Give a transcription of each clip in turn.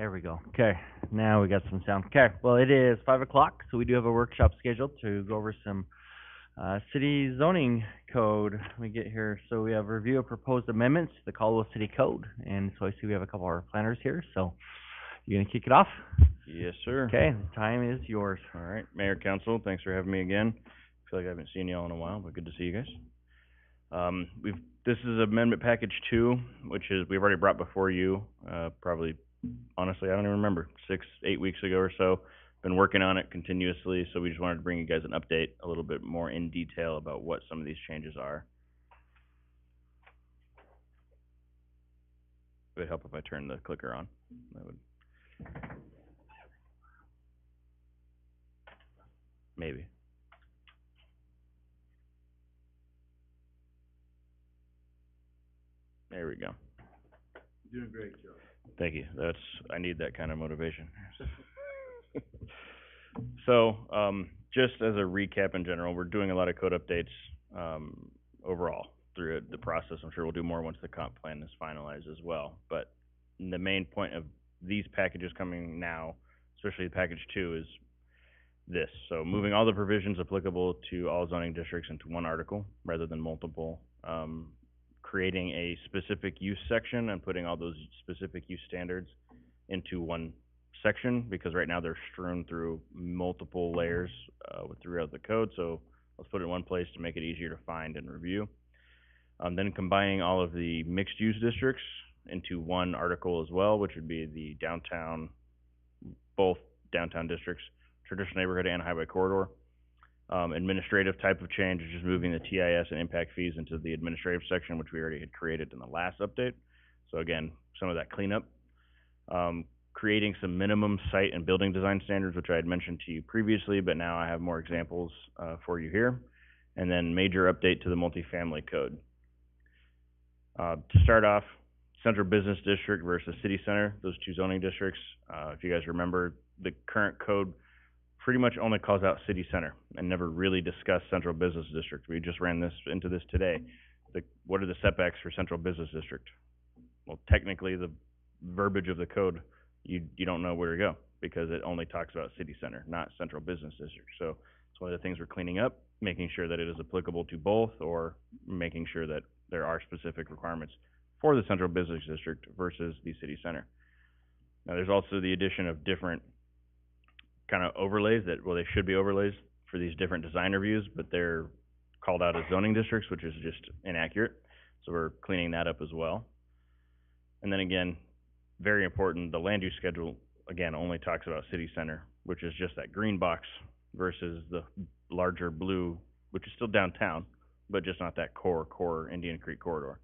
There we go. Okay, now we got some sound. Okay, well, it is 5 o'clock, so we do have a workshop scheduled to go over some city zoning code. Let me get here. So we have review of proposed amendments to the Caldwell City Code, and so I see we have a couple of our planners here. So you gonna kick it off? Yes, sir. Okay, the time is yours. All right, Mayor, Council, thanks for having me again. I feel like I haven't seen y'all in a while, but good to see you guys. This is Amendment Package 2, which is, we've already brought before you, probably, honestly, I don't even remember, 6, 8 weeks ago or so. Been working on it continuously, so we just wanted to bring you guys an update a little bit more in detail about what some of these changes are. It would help if I turned the clicker on. That would. Maybe. There we go. You're doing great, Joe. Thank you. I need that kind of motivation. So, just as a recap in general, we're doing a lot of code updates, overall through the process. I'm sure we'll do more once the comp plan is finalized as well. But the main point of these packages coming now, especially package 2, is this. So moving all the provisions applicable to all zoning districts into one article rather than multiple, creating a specific use section and putting all those specific use standards into one section, because right now they're strewn through multiple layers throughout the code. So let's put it in one place to make it easier to find and review. Then combining all of the mixed use districts into one article as well, which would be the downtown, both downtown districts, traditional neighborhood and highway corridor. Administrative type of change is just moving the TIS and impact fees into the administrative section, which we already had created in the last update. So again, some of that cleanup. Creating some minimum site and building design standards, which I had mentioned to you previously, but now I have more examples for you here. And then major update to the multifamily code. To start off, central business district versus city center, those two zoning districts. If you guys remember, the current code pretty much only calls out city center and never really discussed central business district. We just ran into this today. What are the setbacks for central business district? Well, technically, the verbiage of the code, you don't know where to go, because it only talks about city center, not central business district. So it's one of the things we're cleaning up, making sure that it is applicable to both, or making sure that there are specific requirements for the central business district versus the city center. Now, there's also the addition of different kind of overlays that, well, they should be overlays for these different design reviews, but they're called out as zoning districts, which is just inaccurate. So we're cleaning that up as well. And then again, very important, the land use schedule, again, only talks about city center, which is just that green box, versus the larger blue, which is still downtown, but just not that core Indian Creek corridor.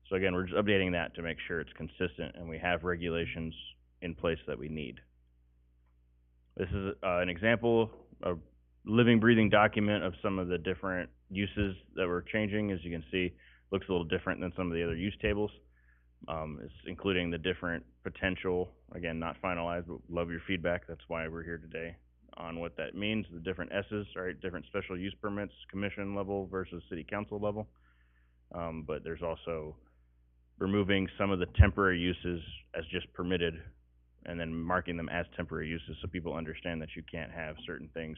So again, we're just updating that to make sure it's consistent and we have regulations in place that we need. This is an example, a living, breathing document of some of the different uses that we're changing. As you can see, looks a little different than some of the other use tables. It's including the different potential, again, not finalized, but love your feedback. That's why we're here today on what that means. The different S's, right? Different special use permits, commission level versus city council level. But there's also removing some of the temporary uses as just permitted, and then marking them as temporary uses so people understand that you can't have certain things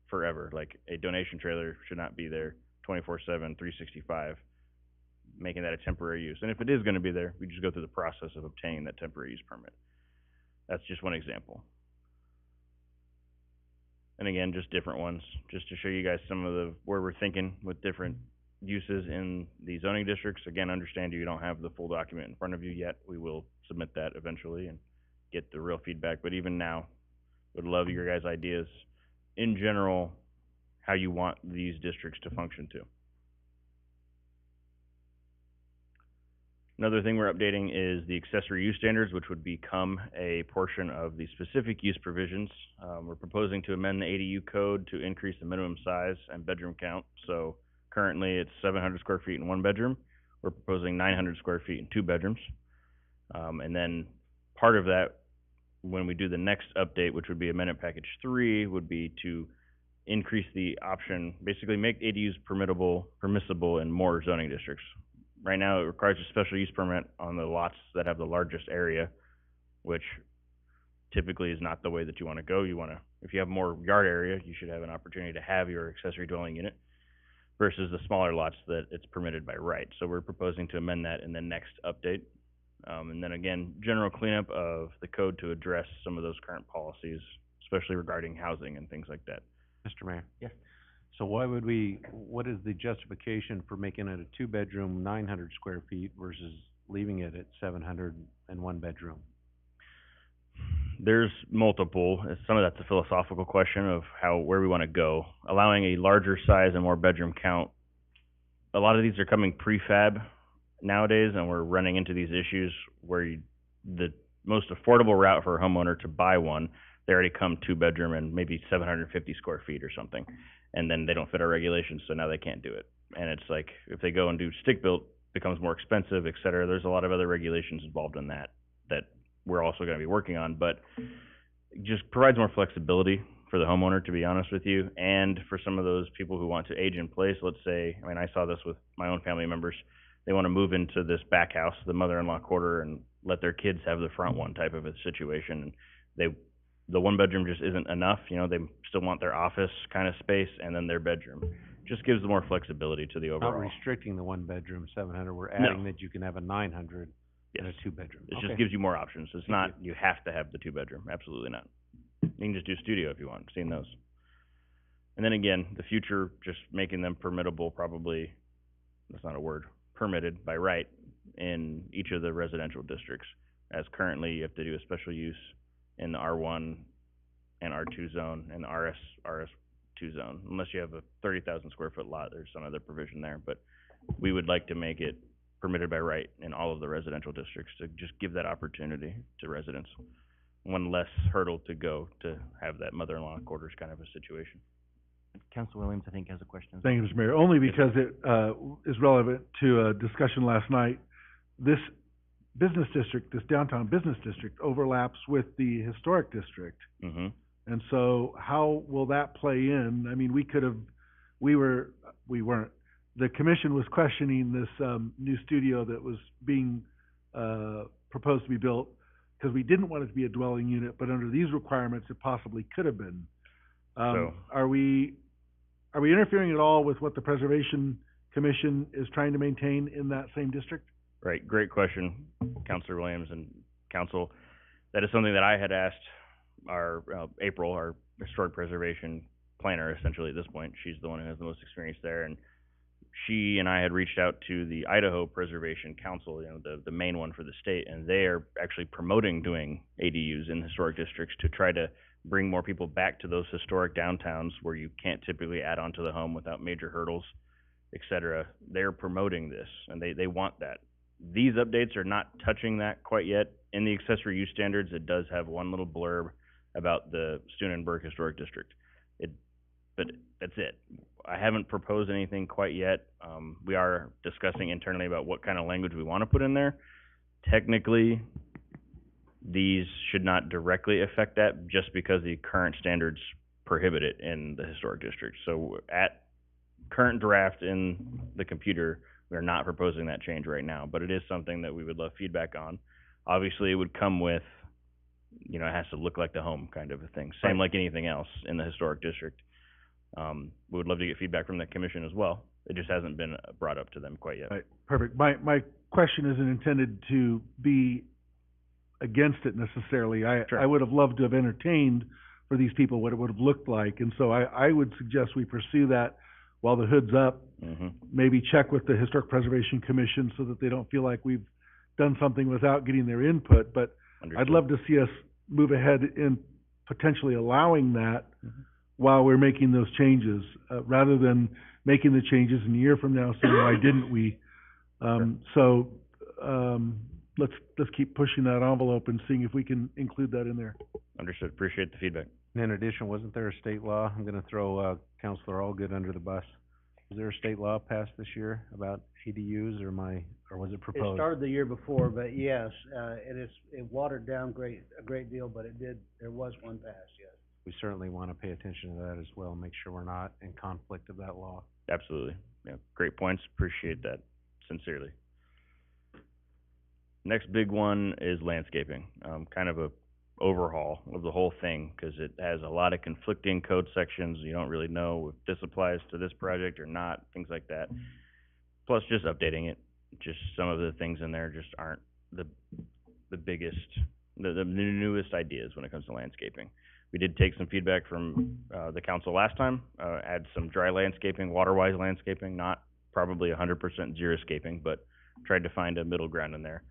forever. Like a donation trailer should not be there 24/7, 365, making that a temporary use. And if it is going to be there, we just go through the process of obtaining that temporary use permit. That's just one example. And again, just different ones, just to show you guys some of where we're thinking with different uses in the zoning districts. Again, understand you don't have the full document in front of you yet. We will submit that eventually and get the real feedback. But even now, would love your guys' ideas in general, how you want these districts to function too. Another thing we're updating is the accessory use standards, which would become a portion of the specific use provisions. We're proposing to amend the ADU code to increase the minimum size and bedroom count. So currently it's 700 square feet in one bedroom. We're proposing 900 square feet in two bedrooms. And then part of that, when we do the next update, which would be Amendment Package 3, would be to increase the option, basically make ADUs permissible in more zoning districts. Right now, it requires a special use permit on the lots that have the largest area, which typically is not the way that you wanna go. If you have more yard area, you should have an opportunity to have your accessory dwelling unit versus the smaller lots that it's permitted by right. So we're proposing to amend that in the next update. And then again, general cleanup of the code to address some of those current policies, especially regarding housing and things like that. Mr. Mayor? Yes. So what is the justification for making it a two-bedroom, 900 square feet versus leaving it at 700 and one bedroom? There's multiple. Some of that's a philosophical question of where we want to go. Allowing a larger size and more bedroom count. A lot of these are coming prefab nowadays, and we're running into these issues where the most affordable route for a homeowner to buy one, they already come two-bedroom and maybe 750 square feet or something, and then they don't fit our regulations, so now they can't do it. And it's like, if they go and do stick-built, it becomes more expensive, et cetera. There's a lot of other regulations involved in that we're also going to be working on, but it just provides more flexibility for the homeowner, to be honest with you, and for some of those people who want to age in place. Let's say, I mean, I saw this with my own family members. They want to move into this back house, the mother-in-law quarter, and let their kids have the front one type of a situation. The one bedroom just isn't enough. You know, they still want their office kind of space and then their bedroom. Just gives them more flexibility to the overall. Not restricting the one bedroom, 700, we're adding that you can have a 900 and a Yes. two-bedroom. It Okay. just gives you more options. It's Thank not, you have to have the two-bedroom. Absolutely not. You can just do studio if you want. I've seen those. And then again, the future, just making them permittable, probably, that's not a word, permitted by right in each of the residential districts. As currently, you have to do a special use in the R1 and R2 zone and the RS2 zone. Unless you have a 30,000 square foot lot, there's some other provision there. But we would like to make it permitted by right in all of the residential districts to just give that opportunity to residents. One less hurdle to go to have that mother-in-law quarters kind of a situation. Council Williams, I think, has a question. Thank you, Mr. Mayor. Only because it is relevant to a discussion last night. This business district, this downtown business district, overlaps with the historic district. Mm-hmm. And so how will that play in? I mean, we weren't. The commission was questioning this new studio that was being proposed to be built because we didn't want it to be a dwelling unit, but under these requirements, it possibly could have been. Are we interfering at all with what the Preservation Commission is trying to maintain in that same district? Right, great question, Councilor Williams and Council. That is something that I had asked April, our historic preservation planner, essentially at this point. She's the one who has the most experience there, and she and I had reached out to the Idaho Preservation Council, you know, the main one for the state, and they are actually promoting doing ADUs in historic districts to try to bring more people back to those historic downtowns where you can't typically add on to the home without major hurdles, et cetera. They're promoting this, and they want that. These updates are not touching that quite yet. In the accessory use standards, it does have one little blurb about the Steunenberg Historic District. But that's it. I haven't proposed anything quite yet. We are discussing internally about what kind of language we want to put in there. Technically, these should not directly affect that just because the current standards prohibit it in the historic district. So at current draft in the computer, we are not proposing that change right now, but it is something that we would love feedback on. Obviously, it would come with, you know, it has to look like the home kind of a thing. Same like anything else in the historic district. We would love to get feedback from the commission as well. It just hasn't been brought up to them quite yet. Right, perfect. My question isn't intended to be against it necessarily. Sure. I would have loved to have entertained for these people what it would have looked like, and so I would suggest we pursue that while the hood's up. Mm-hmm. Maybe check with the Historic Preservation Commission so that they don't feel like we've done something without getting their input, but I'd love to see us move ahead in potentially allowing that while we're making those changes, rather than making the changes in a year from now saying, why didn't we? Let's keep pushing that envelope and seeing if we can include that in there. Understood. Appreciate the feedback. And in addition, wasn't there a state law? I'm gonna throw, Counselor Allgood under the bus. Was there a state law passed this year about ADUs or was it It proposed? started the year before, but yes, it watered down a great deal, but there was one passed, yes. We certainly wanna pay attention to that as well, make sure we're not in conflict of that law. Absolutely. Yeah, great points. Appreciate that sincerely. Next big one is landscaping. Kind of a overhaul of the whole thing, because it has a lot of conflicting code sections. You don't really know if this applies to this project or not, things like that. Plus, just updating it. Just some of the things in there just aren't the biggest, the newest ideas when it comes to landscaping. We did take some feedback from the council last time, add some dry landscaping, water-wise landscaping, not probably 100% xeriscaping, but tried to find a middle ground in there.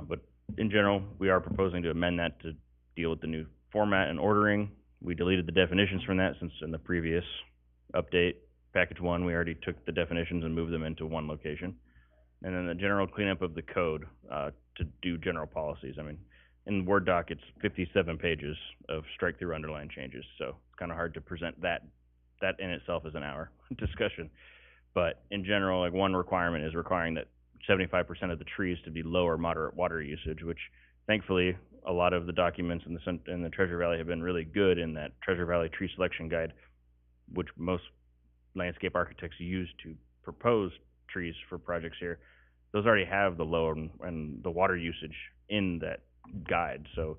But in general, we are proposing to amend that to deal with the new format and ordering. We deleted the definitions from that, since in the previous update, package 1, we already took the definitions and moved them into one location. And then the general cleanup of the code to do general policies. I mean, in Word doc, it's 57 pages of strike-through underline changes, so it's kind of hard to present that. That in itself is an hour discussion. But in general, like, one requirement is requiring that 75% of the trees to be low or moderate water usage, which thankfully a lot of the documents in the Treasure Valley have been really good in that Treasure Valley Tree Selection Guide, which most landscape architects use to propose trees for projects here. Those already have the low and the water usage in that guide. So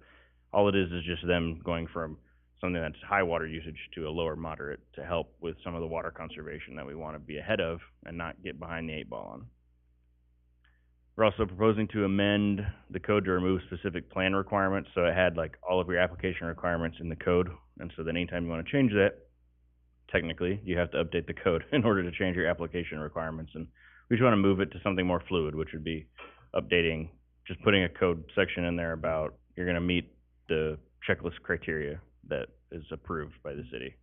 all it is just them going from something that's high water usage to a lower moderate to help with some of the water conservation that we want to be ahead of and not get behind the 8 ball on. We're also proposing to amend the code to remove specific plan requirements. So it had like all of your application requirements in the code. And so then anytime you want to change that, technically, you have to update the code in order to change your application requirements. And we just want to move it to something more fluid, which would be updating, just putting a code section in there about you're going to meet the checklist criteria that is approved by the city.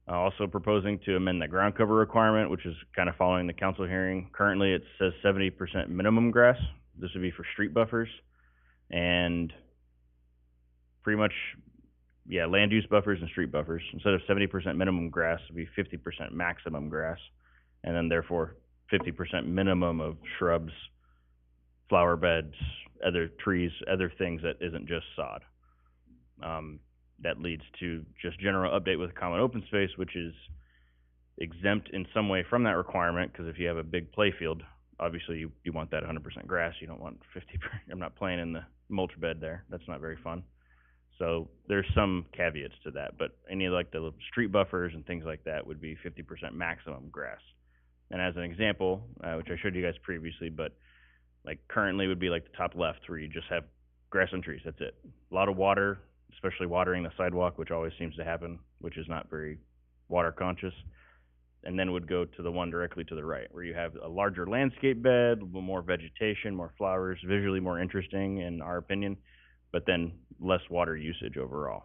Also proposing to amend the ground cover requirement, which is kind of following the council hearing. Currently, it says 70% minimum grass. This would be for street buffers. And pretty much, yeah, land use buffers and street buffers. Instead of 70% minimum grass, it would be 50% maximum grass. And then therefore, 50% minimum of shrubs, flower beds, other trees, other things that isn't just sod. That leads to just general update with common open space, which is exempt in some way from that requirement, because if you have a big play field, obviously you want that 100% grass. You don't want 50%. I'm not playing in the mulch bed there. That's not very fun. So there's some caveats to that, but any like the street buffers and things like that would be 50% maximum grass. And as an example, which I showed you guys previously, but like currently would be like the top left where you just have grass and trees. That's it. A lot of water, especially watering the sidewalk, which always seems to happen, which is not very water conscious. And then would go to the one directly to the right, where you have a larger landscape bed, a little more vegetation, more flowers, visually more interesting in our opinion, but then less water usage overall.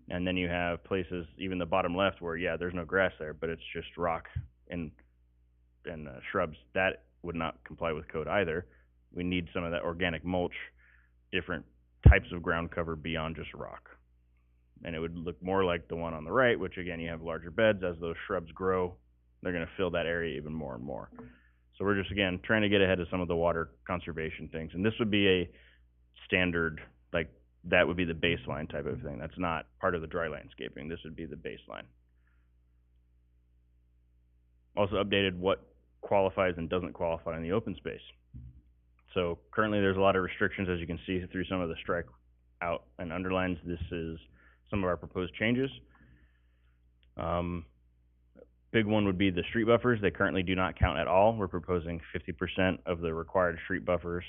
And then you have places, even the bottom left, where, yeah, there's no grass there, but it's just rock and shrubs. That would not comply with code either. We need some of that organic mulch, different types of ground cover beyond just rock. And it would look more like the one on the right, which again, you have larger beds. As those shrubs grow, they're going to fill that area even more and more. So we're just, again, trying to get ahead of some of the water conservation things. And this would be a standard, like, that would be the baseline type of thing. That's not part of the dry landscaping. This would be the baseline. Also updated what qualifies and doesn't qualify in the open space. So currently there's a lot of restrictions, as you can see through some of the strike out and underlines. This is some of our proposed changes. Big one would be the street buffers. They currently do not count at all. We're proposing 50% of the required street buffers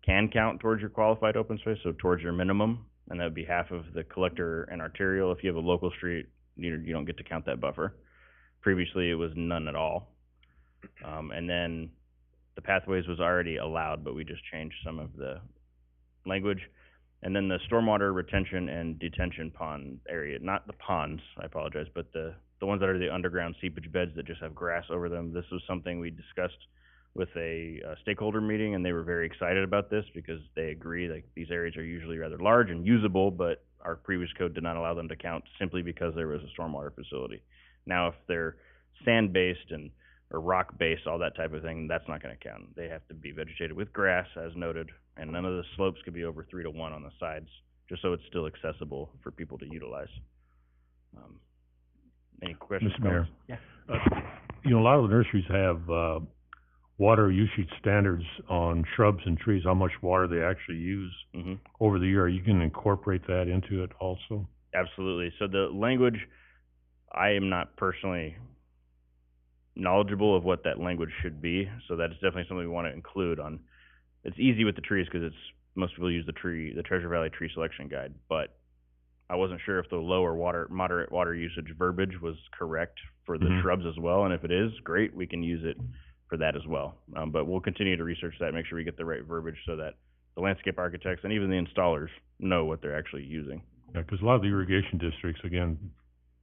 can count towards your qualified open space, so towards your minimum, and that would be half of the collector and arterial. If you have a local street, you don't get to count that buffer. Previously, it was none at all. And then the pathways was already allowed, but we just changed some of the language. And then the stormwater retention and detention pond area, not the ponds, I apologize, but the ones that are the underground seepage beds that just have grass over them. This was something we discussed with a stakeholder meeting, and they were very excited about this because they agree like these areas are usually rather large and usable, but our previous code did not allow them to count simply because there was a stormwater facility. Now, if they're sand-based or rock-based, all that type of thing, that's not going to count. They have to be vegetated with grass, as noted, and none of the slopes could be over 3 to 1 on the sides, just so it's still accessible for people to utilize. Any questions? Mr. Mayor? Yeah. You know, a lot of the nurseries have, water usage standards on shrubs and trees, how much water they actually use Mm-hmm. over the year. Are you gonna incorporate that into it also? Absolutely. So the language, I am not personally knowledgeable of what that language should be, so that's definitely something we want to include on. It's easy with the trees because it's most people use the Treasure Valley Tree Selection Guide, but I wasn't sure if the moderate water usage verbiage was correct for the Mhm. shrubs as well, and if it is, great, we can use it for that as well. But we'll continue to research that, make sure we get the right verbiage so that the landscape architects and even the installers know what they're actually using. Yeah, 'cause a lot of the irrigation districts, again,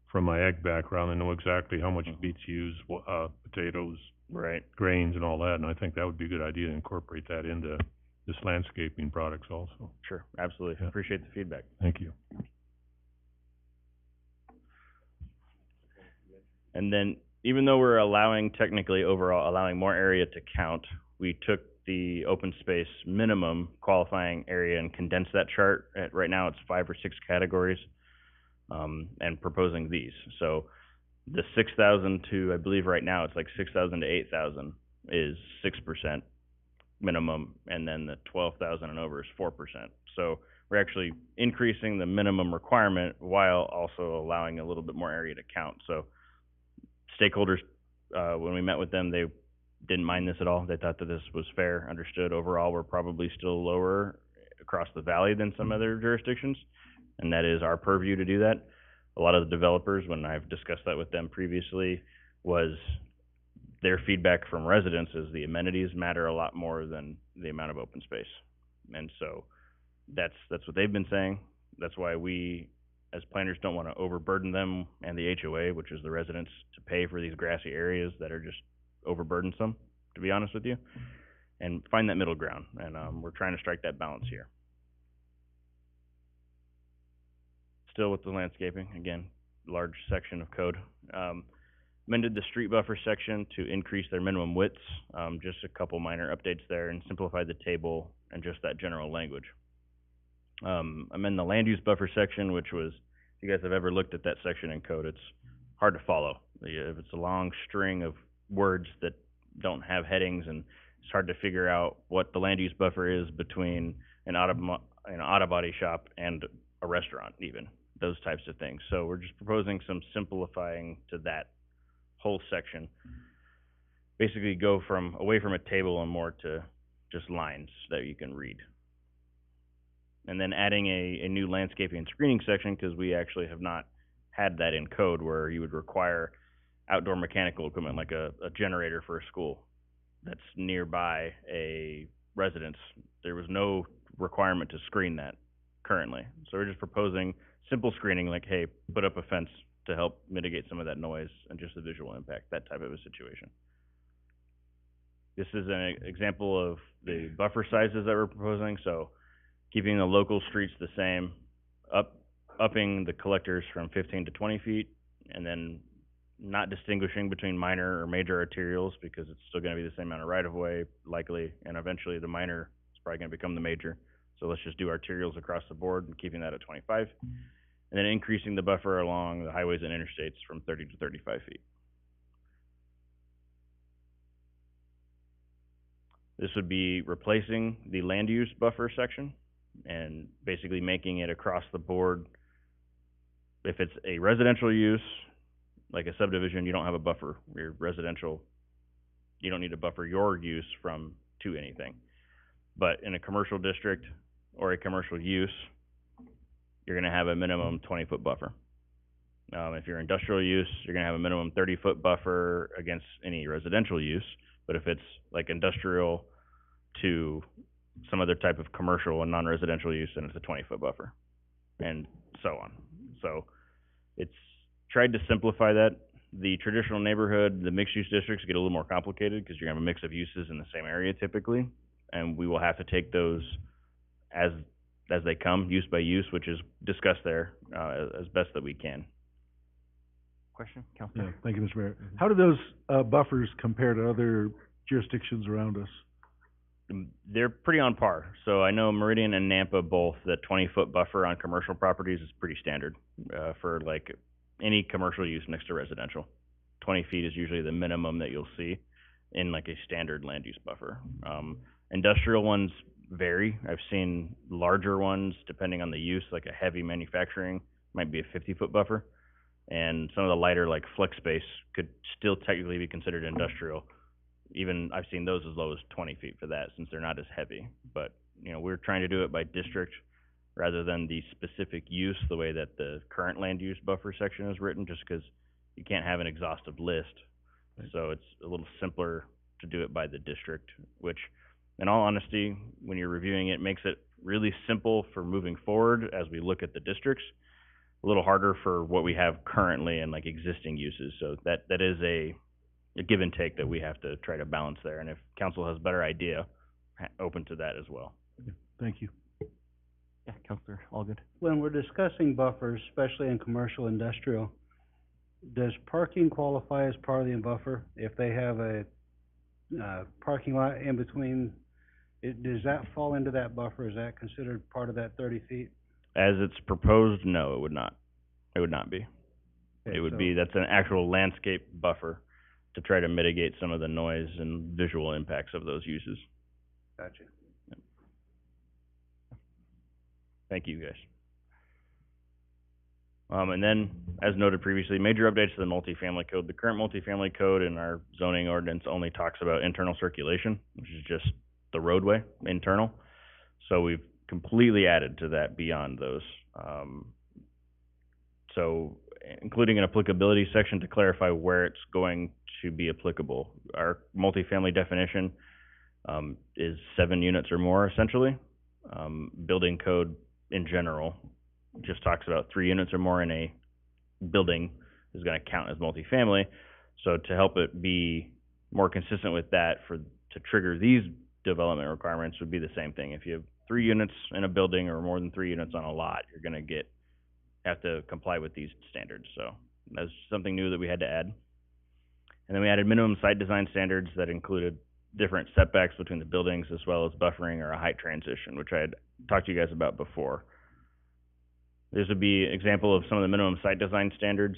from my ag background, I know exactly how much Mhm. beets use, potatoes, Right. grains and all that, and I think that would be a good idea to incorporate that into this landscaping products also. Sure, absolutely. Yeah. Appreciate the feedback. Thank you. And then, even though we're technically overall allowing more area to count, we took the open space minimum qualifying area and condensed that chart. Right now, it's 5 or 6 categories, and proposing these. So the 6,000 to, I believe right now, it's like 6,000 to 8,000 is 6% minimum, and then the 12,000 and over is 4%. So we're actually increasing the minimum requirement while also allowing a little bit more area to count. So stakeholders, when we met with them, they didn't mind this at all. They thought that this was fair, understood. Overall, we're probably still lower across the valley than some other jurisdictions, and that is our purview to do that. A lot of the developers, when I've discussed that with them previously, was their feedback from residents is the amenities matter a lot more than the amount of open space. And so that's what they've been saying. That's why we, as planners, don't want to overburden them and the HOA, which is the residents, to pay for these grassy areas that are just overburdensome, to be honest with you, and find that middle ground. And we're trying to strike that balance here. Still with the landscaping, again, large section of code. Amended the street buffer section to increase their minimum widths, just a couple minor updates there, and simplified the table and just that general language. Amend the land use buffer section, which was, if you guys have ever looked at that section in code, it's hard to follow. If it's a long string of words that don't have headings, and it's hard to figure out what the land use buffer is between an auto body shop and a restaurant, even those types of things. So we're just proposing some simplifying to that whole section. Basically go away from a table and more to just lines that you can read. And then adding a new landscaping and screening section, because we actually have not had that in code, where you would require outdoor mechanical equipment like a generator for a school that's nearby a residence. There was no requirement to screen that currently. So we're just proposing simple screening, like, hey, put up a fence to help mitigate some of that noise and just the visual impact, that type of a situation. This is an example of the buffer sizes that we're proposing. So keeping the local streets the same, upping the collectors from 15 to 20 feet, and then not distinguishing between minor or major arterials, because it's still going to be the same amount of right-of-way, likely, and eventually the minor is probably going to become the major. So let's just do arterials across the board and keeping that at 25. And then increasing the buffer along the highways and interstates from 30 to 35 feet. This would be replacing the land use buffer section and basically making it across the board. If it's a residential use, like a subdivision, you don't have a buffer. Your residential, you don't need to buffer your use to anything. But in a commercial district or a commercial use, you're going to have a minimum 20-foot buffer. If you're industrial use, you're going to have a minimum 30-foot buffer against any residential use. But if it's like industrial to some other type of commercial and non-residential use, then it's a 20-foot buffer, and so on. So it's tried to simplify that. The traditional neighborhood, the mixed-use districts get a little more complicated because you're going to have a mix of uses in the same area typically, and we will have to take those as they come, use by use, which is discussed there as best that we can. Question, Councilor? Yeah, thank you, Mr. Mayor. How do those, buffers compare to other jurisdictions around us? They're pretty on par. So I know Meridian and Nampa both, that 20-foot buffer on commercial properties is pretty standard for like any commercial use next to residential. 20 feet is usually the minimum that you'll see in like a standard land use buffer. Industrial ones vary. I've seen larger ones, depending on the use, like a heavy manufacturing, might be a 50-foot buffer. And some of the lighter, like flex space, could still technically be considered industrial. Even I've seen those as low as 20 feet for that, since they're not as heavy. But, you know, we're trying to do it by district rather than the specific use, the way that the current land use buffer section is written, just because you can't have an exhaustive list. So it's a little simpler to do it by the district, which, in all honesty, when you're reviewing it, makes it really simple for moving forward as we look at the districts. A little harder for what we have currently and like existing uses. So that is a give and take that we have to try to balance there. And if council has a better idea, open to that as well. Thank you. Yeah, Counselor, all good. When we're discussing buffers, especially in commercial industrial, does parking qualify as part of the buffer? If they have a, parking lot in between, does that fall into that buffer? Is that considered part of that 30 feet? As it's proposed, no, it would not. It would not be. Okay, It would so- be, that's an actual landscape buffer to try to mitigate some of the noise and visual impacts of those uses. Gotcha. Thank you, guys. And then, as noted previously, major updates to the multifamily code. The current multifamily code in our zoning ordinance only talks about internal circulation, which is just the roadway, internal. So we've completely added to that beyond those. So including an applicability section to clarify where it's going to be applicable. Our multifamily definition is 7 units or more, essentially. Building code in general just talks about 3 units or more in a building is going to count as multifamily. So to help it be more consistent with that, to trigger these development requirements would be the same thing. If you have 3 units in a building or more than 3 units on a lot, you're going to have to comply with these standards. So that's something new that we had to add. And then we added minimum site design standards that included different setbacks between the buildings, as well as buffering or a height transition, which I had talked to you guys about before. This would be an example of some of the minimum site design standards,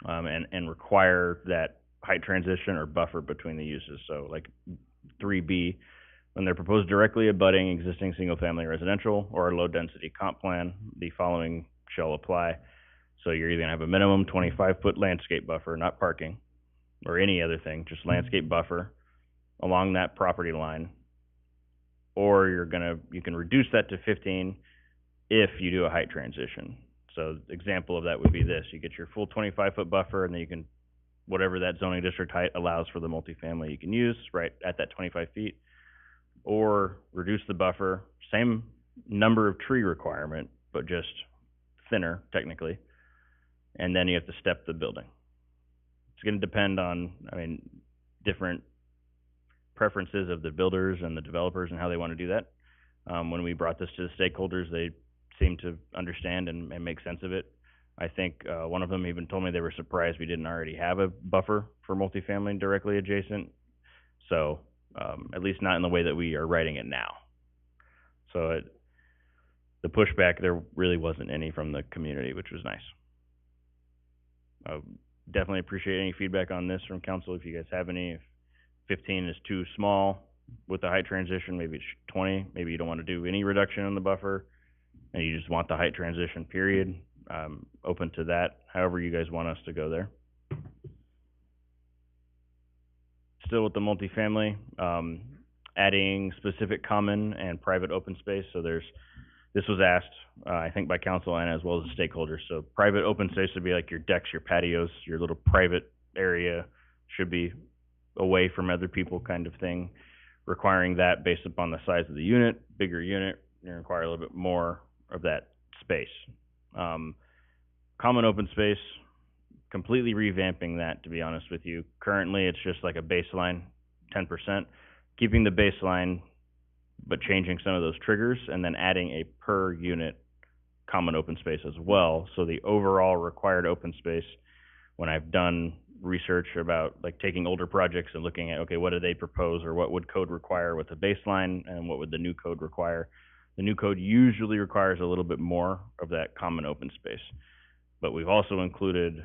and require that height transition or buffer between the uses. So like 3B, when they're proposed directly abutting existing single-family residential or a low-density comp plan, the following shall apply. So you're either gonna have a minimum 25-foot landscape buffer, not parking, or any other thing, just landscape buffer along that property line, or you can reduce that to 15 if you do a height transition. So example of that would be this: you get your full 25-foot buffer, and then you can, whatever that zoning district height allows for the multifamily, you can use right at that 25 feet, or reduce the buffer, same number of tree requirement, but just thinner technically, and then you have to step the building. It's going to depend on, different preferences of the builders and the developers and how they want to do that. When we brought this to the stakeholders, they seemed to understand and make sense of it. I think one of them even told me they were surprised we didn't already have a buffer for multifamily directly adjacent. So at least not in the way that we are writing it now. So the pushback, there really wasn't any from the community, which was nice. Definitely appreciate any feedback on this from council if you guys have any. If 15 is too small with the height transition, maybe it's 20. Maybe you don't want to do any reduction in the buffer and you just want the height transition, period. Open to that, however you guys want us to go there. Still with the multifamily, adding specific common and private open space. So this was asked, I think by council and as well as the stakeholders. So private open space would be like your decks, your patios, your little private area should be away from other people kind of thing. Requiring that based upon the size of the unit, bigger unit, you require a little bit more of that space. Common open space, completely revamping that, to be honest with you. Currently, it's just like a baseline, 10%. Keeping the baseline, but changing some of those triggers, and then adding a per unit common open space as well. So the overall required open space, when I've done research about like taking older projects and looking at, okay, what do they propose, or what would code require with the baseline, and what would the new code require? The new code usually requires a little bit more of that common open space. But we've also included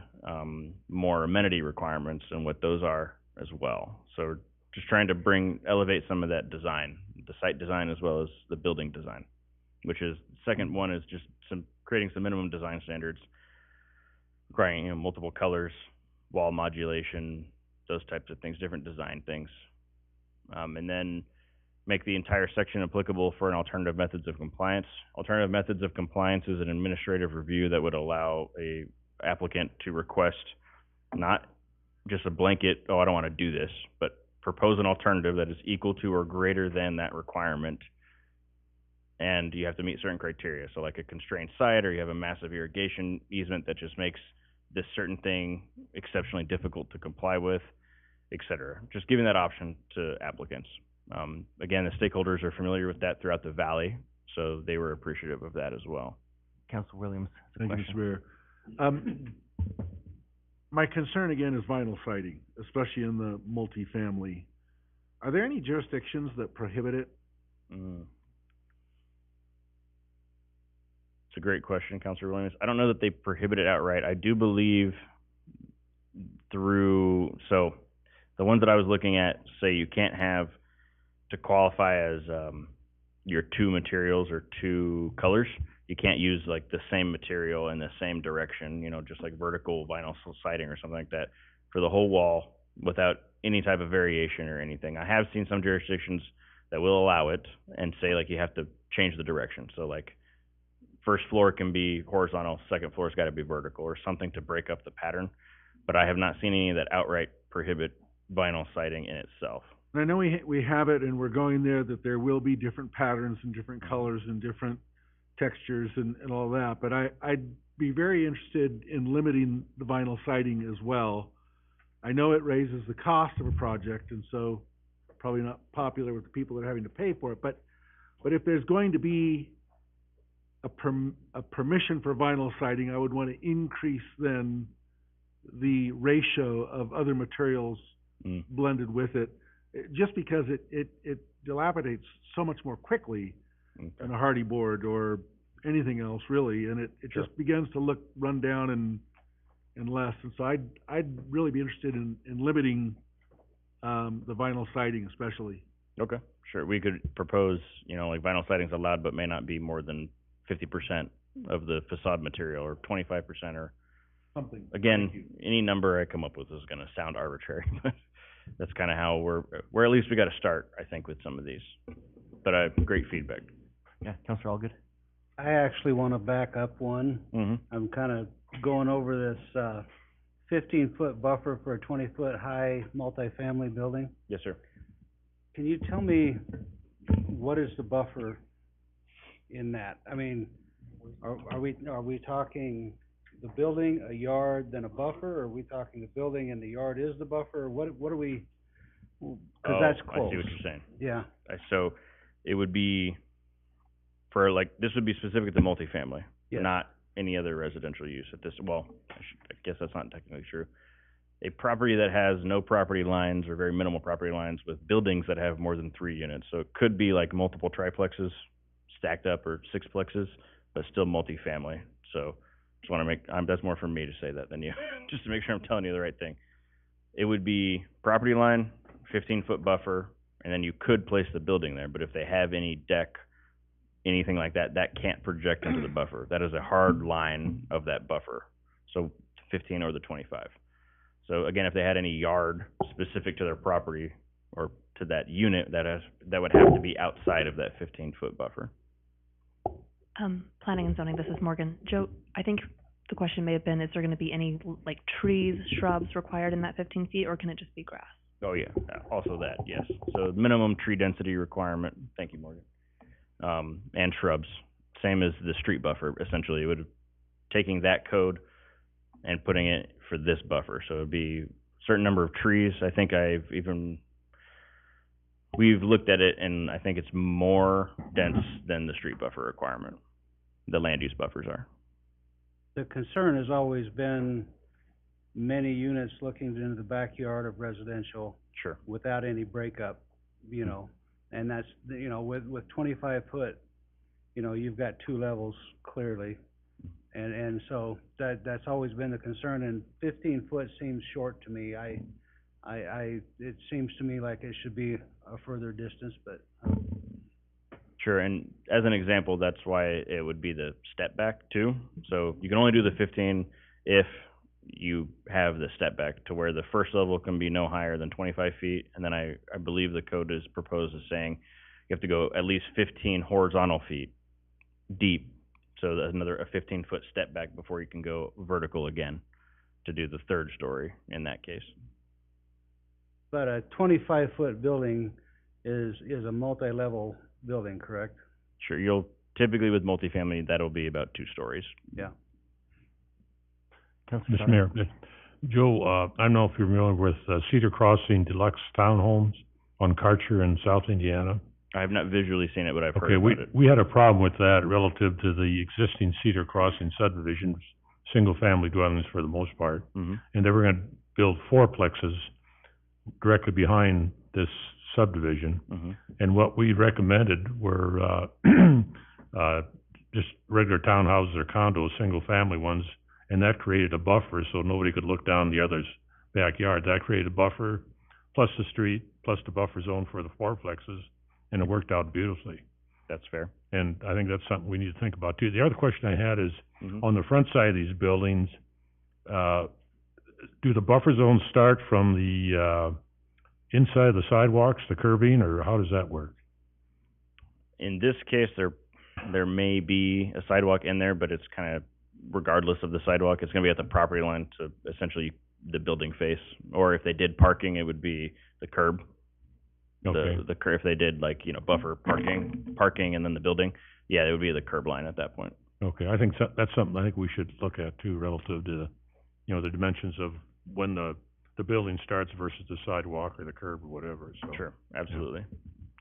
more amenity requirements, and what those are as well. So we're just trying to elevate some of that design, the site design as well as the building design, which is, second one is just creating some minimum design standards, requiring, multiple colors, wall modulation, those types of things, different design things. And then make the entire section applicable for an alternative methods of compliance. Alternative methods of compliance is an administrative review that would allow a applicant to request not just a blanket, oh, I don't want to do this, but propose an alternative that is equal to or greater than that requirement. And you have to meet certain criteria. So like a constrained site, or you have a massive irrigation easement that just makes this certain thing exceptionally difficult to comply with, et cetera. Just giving that option to applicants. Again, the stakeholders are familiar with that throughout the valley, so they were appreciative of that as well. Council Williams has a Thank you, question. Mr. Mayor. My concern again is vinyl siding, especially in the multifamily. Are there any jurisdictions that prohibit it? It's a great question, Councilor Williams. I don't know that they prohibit it outright. I do believe so the ones that I was looking at say you can't have, to qualify as your two materials or two colors, you can't use like the same material in the same direction, just like vertical vinyl siding or something like that for the whole wall without any type of variation or anything. I have seen some jurisdictions that will allow it and say like you have to change the direction. So like first floor can be horizontal, second floor's got to be vertical or something to break up the pattern. But I have not seen any that outright prohibit vinyl siding in itself. And I know we have it, and we're going there, that there will be different patterns and different colors and different textures and all that, but I'd be very interested in limiting the vinyl siding as well. I know it raises the cost of a project, and so probably not popular with the people that are having to pay for it, but if there's going to be a permission for vinyl siding, I would want to increase then the ratio of other materials blended with it, just because it dilapidates so much more quickly than a hardy board or anything else really, and it just begins to look run down and less. And so I'd really be interested in limiting the vinyl siding especially. Okay, sure. We could propose, like vinyl siding's allowed but may not be more than 50% of the facade material, or 25%, or Something. Again, any number I come up with is going to sound arbitrary, but that's kind of how we're at least we got to start, I think, with some of these. But great feedback. Yeah, Councilor Allgood? I actually want to back up one. Mm-hmm. I'm kind of going over this 15-foot buffer for a 20-foot high multifamily building. Yes, sir. Can you tell me what is the buffer in that? I mean, are we talking the building, a yard, then a buffer? Or are we talking the building and the yard is the buffer? Or what are we? Because that's close. I see what you're saying. Yeah. So it would be this would be specific to multifamily, Yes. not any other residential use at this. Well, I guess that's not technically true. A property that has no property lines or very minimal property lines with buildings that have more than 3 units. So it could be like multiple triplexes stacked up or sixplexes, but still multifamily. So just want to that's more for me to say that than you, just to make sure I'm telling you the right thing. It would be property line, 15-foot buffer, and then you could place the building there. But if they have any deck, anything like that, that can't project into the buffer. That is a hard line of that buffer. So 15 or the 25. So again, if they had any yard specific to their property or to that unit, that would have to be outside of that 15-foot buffer. Planning and zoning, this is Morgan. Joe, I think the question may have been, is there going to be any, like, trees, shrubs required in that 15 feet, or can it just be grass? Oh, yeah, also that, yes. So minimum tree density requirement, thank you, Morgan, and shrubs, same as the street buffer, essentially. It would, taking that code and putting it for this buffer. So it would be a certain number of trees. I think we've looked at it, and I think it's more dense than the street buffer requirement. The land use buffers are. The concern has always been many units looking into the backyard of residential Sure. without any breakup, and that's, with 25 foot, you've got 2 levels clearly. And so that's always been the concern, and 15 foot seems short to me. it seems to me like it should be a further distance, but, Sure, and as an example, that's why it would be the step back too. So you can only do the 15 if you have the step back to where the first level can be no higher than 25 feet. And then I believe the code is proposed as saying you have to go at least 15 horizontal feet deep. So that's a 15-foot step back before you can go vertical again to do the third story in that case. but a 25-foot building is a multi-level building, correct? Sure, you'll typically with multifamily, that'll be about 2 stories. Yeah. Councilor Mr. Mayor, Joe, I don't know if you're familiar with Cedar Crossing Deluxe Townhomes on Karcher in South Indiana. I have not visually seen it, but I've heard Okay, about it. we had a problem with that relative to the existing Cedar Crossing subdivision, single-family dwellings for the most part. Mm-hmm. And they were gonna build fourplexes directly behind this subdivision. Mm-hmm. And what we recommended were, just regular townhouses or condos, single-family ones, and that created a buffer so nobody could look down the other's backyard. That created a buffer, plus the street, plus the buffer zone for the fourplexes, and it worked out beautifully. That's fair. And I think that's something we need to think about too. The other question I had is, Mm-hmm. on the front side of these buildings, do the buffer zones start from the, inside of the sidewalks, the curbing, or how does that work? In this case, there may be a sidewalk in there, but it's kind of regardless of the sidewalk, it's going to be at the property line to essentially the building face. Or if they did parking, it would be the curb. Okay. The curb, if they did like, buffer parking and then the building, yeah, it would be the curb line at that point. Okay, I think that's something I think we should look at too, relative to, the dimensions of when the building starts versus the sidewalk or the curb or whatever, so. Sure, absolutely.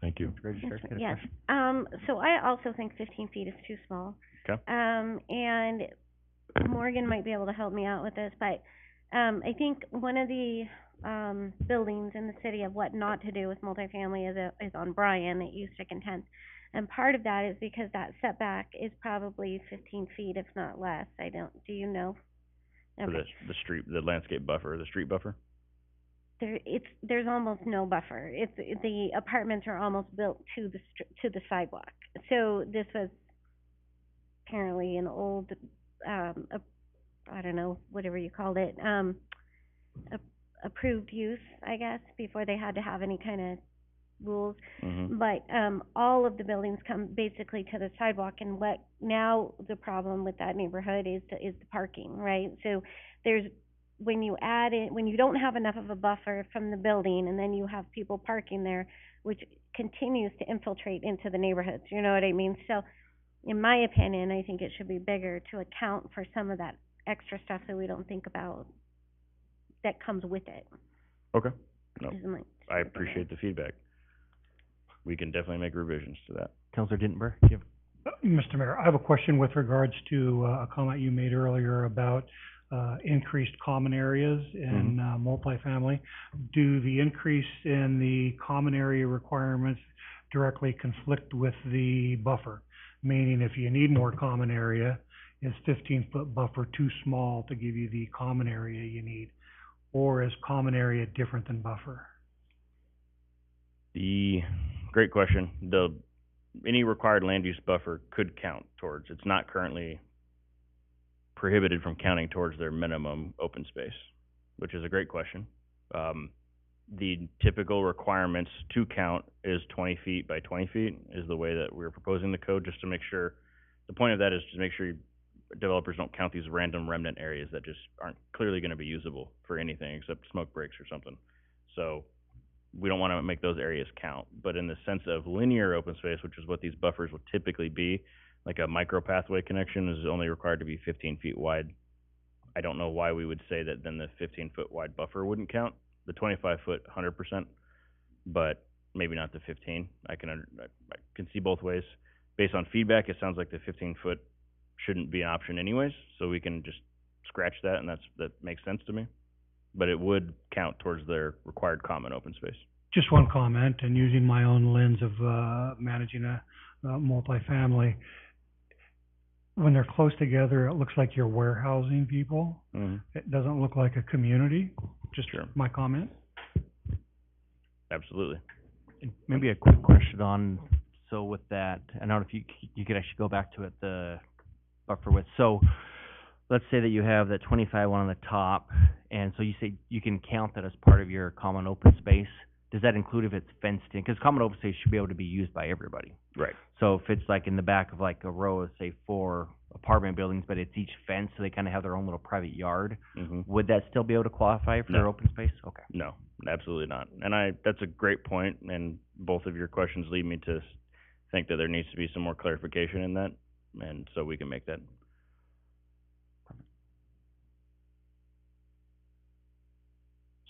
Thank you. Registrar, got a Yes, question? so I also think 15 feet is too small. Okay. And Morgan might be able to help me out with this, but, I think one of the, buildings in the city of what not to do with multifamily is on Bryan at Ustick and 10th. And part of that is because that setback is probably 15 feet, if not less. Do you know? For the street, the landscape buffer, the street buffer? There's almost no buffer. The apartments are almost built to the sidewalk. So this was apparently an old, I don't know, whatever you called it, approved use, I guess, before they had to have any kind of rules. Mm-hmm. But, all of the buildings come basically to the sidewalk, and what now the problem with that neighborhood is the parking, right? So when you don't have enough of a buffer from the building, and then you have people parking there, which continues to infiltrate into the neighborhoods, you know what I mean? So, in my opinion, I think it should be bigger to account for some of that extra stuff that we don't think about that comes with it. Okay. No, is my- I appreciate the feedback. We can definitely make revisions to that. Councilor Dintenber, you have Mr. Mayor, I have a question with regards to a comment you made earlier about increased common areas in multifamily. Do the increase in the common area requirements directly conflict with the buffer? Meaning if you need more common area, is 15-foot buffer too small to give you the common area you need? Or is common area different than buffer? Great question. Any required land use buffer could count towards, it's not currently prohibited from counting towards their minimum open space, which is a great question. The typical requirements to count is 20 feet by 20 feet is the way that we're proposing the code, just to make sure, the point of that is to make sure developers don't count these random remnant areas that just aren't clearly going to be usable for anything except smoke breaks or something. So we don't want to make those areas count. But in the sense of linear open space, which is what these buffers would typically be, like a micro pathway connection is only required to be 15 feet wide. I don't know why we would say that then the 15-foot wide buffer wouldn't count. The 25-foot, 100%, but maybe not the 15. I can see both ways. Based on feedback, it sounds like the 15-foot shouldn't be an option anyways, so we can just scratch that, and that makes sense to me. But it would count towards their required common open space. Just one comment, and using my own lens of managing a multifamily, when they're close together, it looks like you're warehousing people. Mm-hmm. It doesn't look like a community. Just Sure. my comment. Absolutely. And maybe a quick question on, so with that, I don't know if you could actually go back to it, the buffer width. So let's say that you have that 25 one on the top, and so you say you can count that as part of your common open space. Does that include if it's fenced in? Because common open space should be able to be used by everybody. Right. So if it's like in the back of like a row of, say, 4 apartment buildings, but it's each fenced, so they kind of have their own little private yard, would that still be able to qualify for No. open space? Okay. No, absolutely not. And that's a great point, and both of your questions lead me to think that there needs to be some more clarification in that, and so we can make that.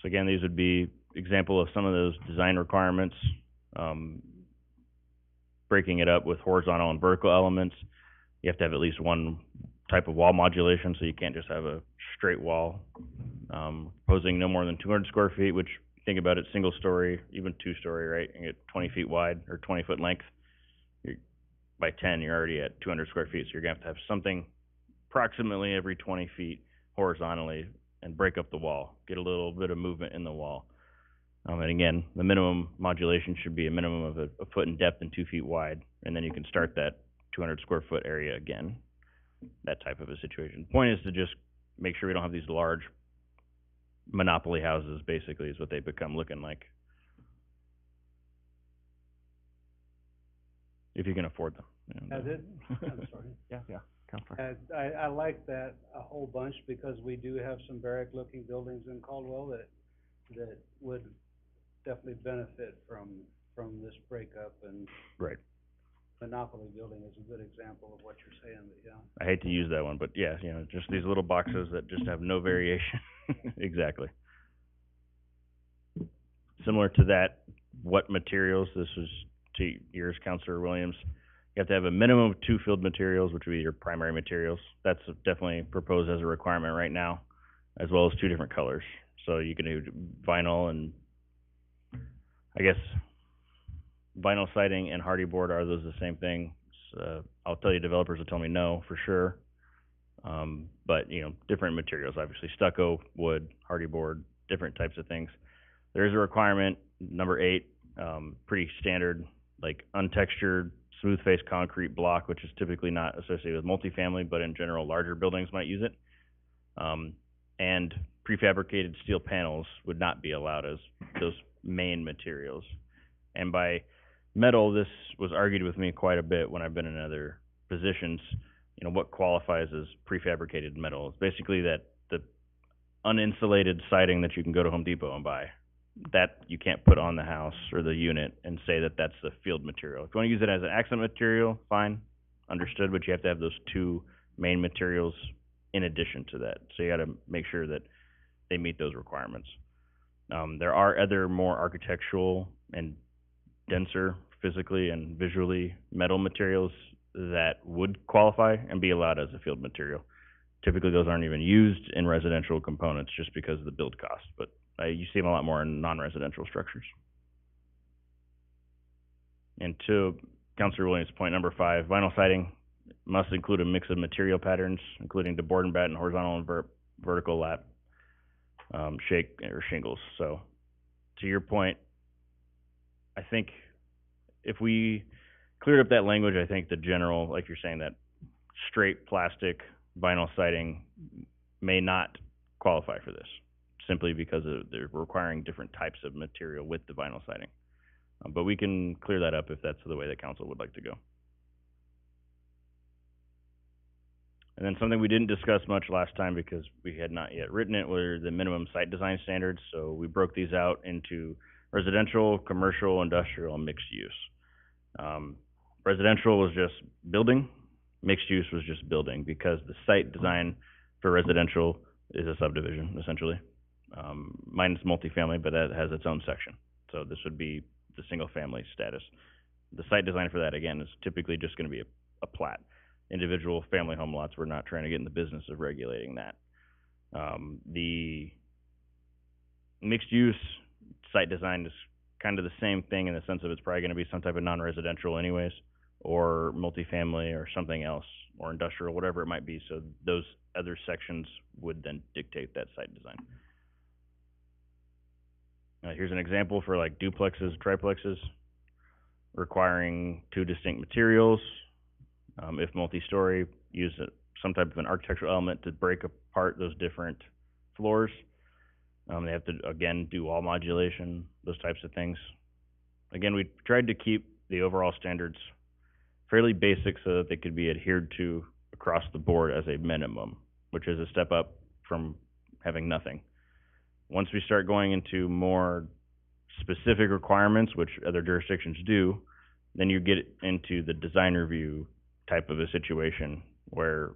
So again, these would be example of some of those design requirements, breaking it up with horizontal and vertical elements. You have to have at least one type of wall modulation, so you can't just have a straight wall. Proposing no more than 200 square feet, which, think about it, single story, even 2-story, right? You get 20 feet wide or 20 foot length. By 10, you're already at 200 square feet, so you're gonna have something approximately every 20 feet horizontally and break up the wall, get a little bit of movement in the wall. And again, the minimum modulation should be a minimum of a foot in depth and 2 feet wide, and then you can start that 200 square foot area again, that type of a situation. The point is to just make sure we don't have these large monopoly houses, basically, is what they become looking like. If you can afford them. Has it? I'm sorry. Yeah, Counselor. I like that a whole bunch, because we do have some barrack-looking buildings in Caldwell that would definitely benefit from this breakup, and Right. Monopoly building is a good example of what you're saying, but yeah. I hate to use that one, but yeah, just these little boxes that just have no variation. Exactly. Similar to that, what materials, this is to yours, Councilor Williams. You have to have a minimum of 2 filled materials, which would be your primary materials. That's definitely proposed as a requirement right now, as well as 2 different colors. So you can do vinyl and, I guess, vinyl siding and hardy board, are those the same thing? I'll tell you, developers will tell me no, for sure. But, different materials, obviously, stucco, wood, hardy board, different types of things. There is a requirement, number 8, pretty standard, like untextured, smooth face concrete block, which is typically not associated with multifamily, but in general, larger buildings might use it. And prefabricated steel panels would not be allowed as those main materials. And by metal, this was argued with me quite a bit when I've been in other positions. What qualifies as prefabricated metal? It's basically that the uninsulated siding that you can go to Home Depot and buy, that you can't put on the house or the unit and say that that's the field material. If you want to use it as an accent material, fine, understood, but you have to have those 2 main materials in addition to that. So you got to make sure that they meet those requirements. There are other more architectural and denser physically and visually metal materials that would qualify and be allowed as a field material. Typically, those aren't even used in residential components just because of the build cost, but you see them a lot more in non-residential structures. And to Councilor Williams' point, number 5, vinyl siding must include a mix of material patterns, including the board and batten, horizontal and vertical lap, shake, or shingles. So, to your point, I think if we cleared up that language, I think the general, like you're saying, that straight plastic vinyl siding may not qualify for this, simply because they're requiring different types of material with the vinyl siding. But we can clear that up if that's the way that council would like to go. And then something we didn't discuss much last time because we had not yet written it were the minimum site design standards. So we broke these out into residential, commercial, industrial, and mixed use. Residential was just building, mixed use was just building, because the site design for residential is a subdivision, essentially. Mine is multifamily, but that has its own section. So this would be the single family status. The site design for that, again, is typically just going to be a plat. Individual family home lots, we're not trying to get in the business of regulating that. The mixed use site design is kind of the same thing in the sense of it's probably going to be some type of non-residential anyways, or multifamily or something else, or industrial, whatever it might be. So those other sections would then dictate that site design. Here's an example for like duplexes, triplexes, requiring two distinct materials. If multi-story, use some type of an architectural element to break apart those different floors. They have to, again, do wall modulation, those types of things. Again, we tried to keep the overall standards fairly basic so that they could be adhered to across the board as a minimum, which is a step up from having nothing. Once we start going into more specific requirements, which other jurisdictions do, then you get into the design review type of a situation where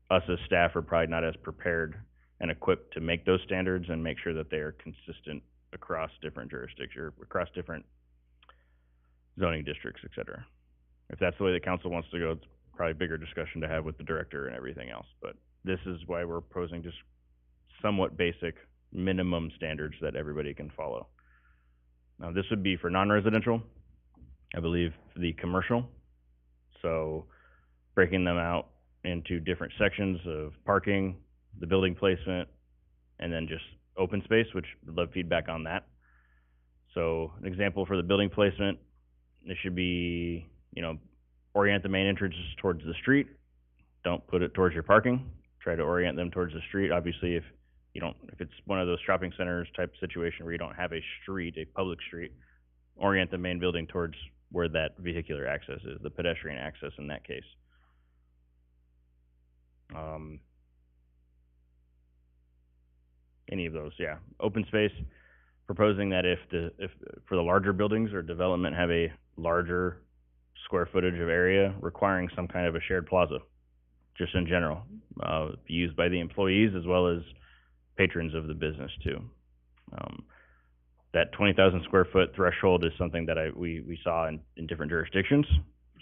us as staff are probably not as prepared and equipped to make those standards and make sure that they are consistent across different jurisdictions, or across different zoning districts, et cetera. If that's the way the council wants to go, it's probably a bigger discussion to have with the director and everything else. But this is why we're proposing just somewhat basic minimum standards that everybody can follow. Now, this would be for non-residential, I believe, the commercial. So breaking them out into different sections of parking, the building placement, and then just open space, which I'd love feedback on that. So an example for the building placement, it should be, orient the main entrances towards the street. Don't put it towards your parking. Try to orient them towards the street. Obviously, if it's one of those shopping centers type situation where you don't have a street, a public street, orient the main building towards where that vehicular access is, the pedestrian access in that case. Any of those, yeah. Open space, proposing that if for the larger buildings or development have a larger square footage of area, requiring some kind of a shared plaza, just in general, used by the employees as well as patrons of the business too. That 20,000 square foot threshold is something that we saw in different jurisdictions.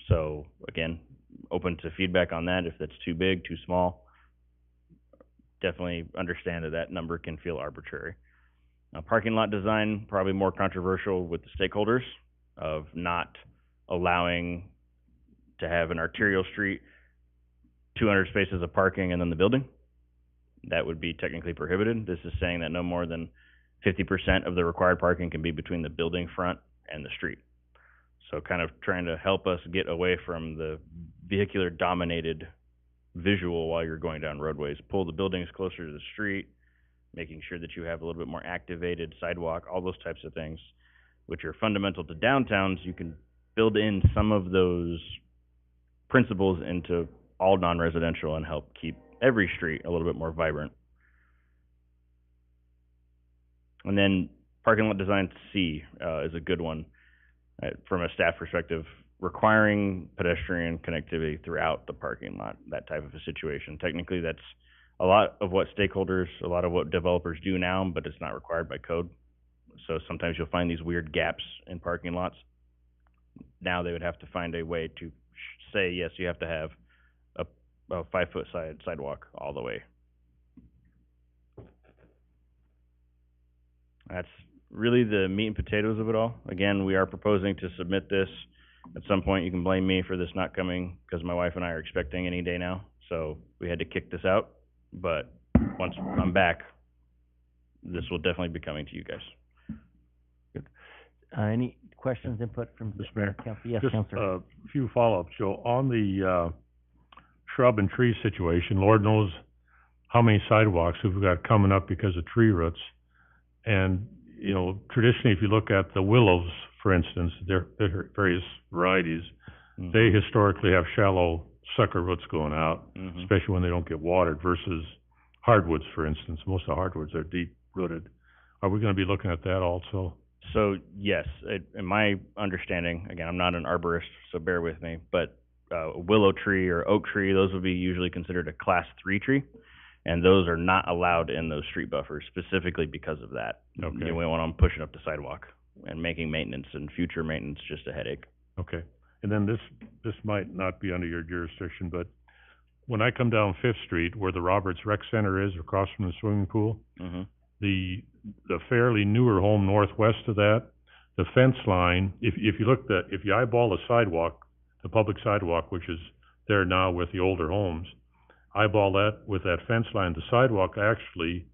So again, open to feedback on that. If that's too big, too small, definitely understand that number can feel arbitrary. Parking lot design, probably more controversial with the stakeholders of not allowing to have an arterial street, 200 spaces of parking, and then the building. That would be technically prohibited. This is saying that no more than 50% of the required parking can be between the building front and the street. So kind of trying to help us get away from the vehicular dominated visual while you're going down roadways. Pull the buildings closer to the street, making sure that you have a little bit more activated sidewalk, all those types of things, which are fundamental to downtowns. You can build in some of those principles into all non-residential and help keep every street a little bit more vibrant. And then parking lot design C is a good one from a staff perspective, requiring pedestrian connectivity throughout the parking lot, that type of a situation. Technically, that's a lot of what stakeholders, a lot of what developers do now, but it's not required by code. So sometimes you'll find these weird gaps in parking lots. Now they would have to find a way to say, yes, you have to have a 5-foot sidewalk all the way. That's really the meat and potatoes of it all. Again, we are proposing to submit this. At some point, you can blame me for this not coming because my wife and I are expecting any day now. So we had to kick this out. But once I'm back, this will definitely be coming to you guys. Good. Any questions, input from Mr. Mayor? Council? Yes, Just Councilor. a few follow-ups, Joe. On the shrub and tree situation, Lord knows how many sidewalks we've got coming up because of tree roots. And, traditionally, if you look at the willows, for instance, there are various varieties. Mm-hmm. They historically have shallow sucker roots going out, Mm-hmm. especially when they don't get watered, versus hardwoods, for instance. Most of the hardwoods are deep-rooted. Are we going to be looking at that also? So, yes, in my understanding, again, I'm not an arborist, so bear with me, but a willow tree or oak tree, those would be usually considered a class 3 tree, and those are not allowed in those street buffers specifically because of that. Okay. We don't want them pushing up the sidewalk and making maintenance and future maintenance just a headache. Okay. And then this might not be under your jurisdiction, but when I come down Fifth Street, where the Roberts Rec Center is, across from the swimming pool, Mm-hmm. the fairly newer home northwest of that, the fence line, if you eyeball the sidewalk, the public sidewalk, which is there now with the older homes, eyeball that with that fence line, the sidewalk actually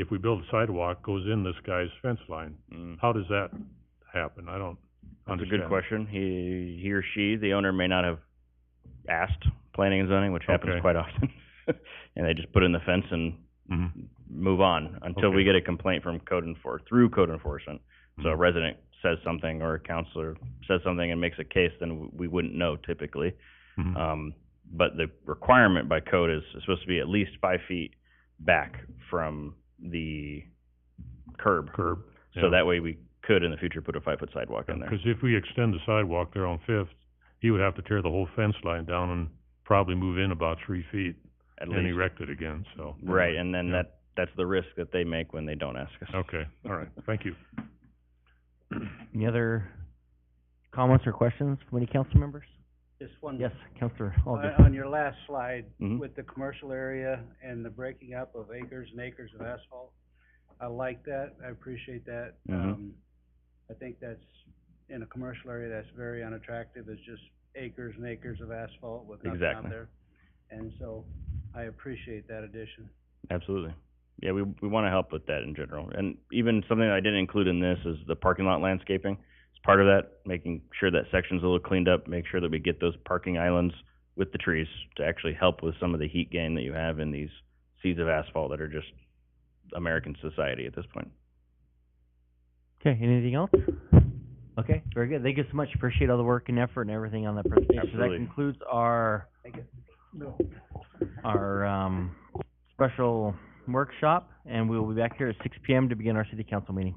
if we build a sidewalk, goes in this guy's fence line. How does that happen? I don't That's a understand. good question. He or she, the owner, may not have asked planning and zoning, which happens Okay. quite often. And they just put in the fence and Mhm. move on until we Okay. get a complaint from through code enforcement. So a Mhm. resident says something or a counselor says something and makes a case, then we wouldn't know typically. Mhm. But the requirement by code is supposed to be at least 5 feet back from the curb. Curb. So that way we could in the future put a 5-foot sidewalk in there. Because if we extend the sidewalk there on Fifth, he would have to tear the whole fence line down and probably move in about 3 feet At and least. erect it again, so. Right, and then Yeah. that's the risk that they make when they don't ask us. Okay, all right, thank you. Any other comments or questions from any council members? Just one. Yes, Councilor Aldridge. On your last slide, Mhm. with the commercial area and the breaking up of acres and acres of asphalt, I like that, I appreciate that. Mhm. I think that's, in a commercial area, that's very unattractive, it's just acres and acres of asphalt with nothing out Exactly. there. And so, I appreciate that addition. Absolutely. Yeah, we wanna help with that in general. And even something I didn't include in this is the parking lot landscaping. It's part of that, making sure that section's a little cleaned up, make sure that we get those parking islands with the trees to actually help with some of the heat gain that you have in these seas of asphalt that are just American society at this point. Okay, anything else? Okay, very good. Thank you so much. Appreciate all the work and effort and everything on that presentation. Absolutely. That concludes our, special workshop, and we will be back here at 6 p.m. to begin our city council meeting.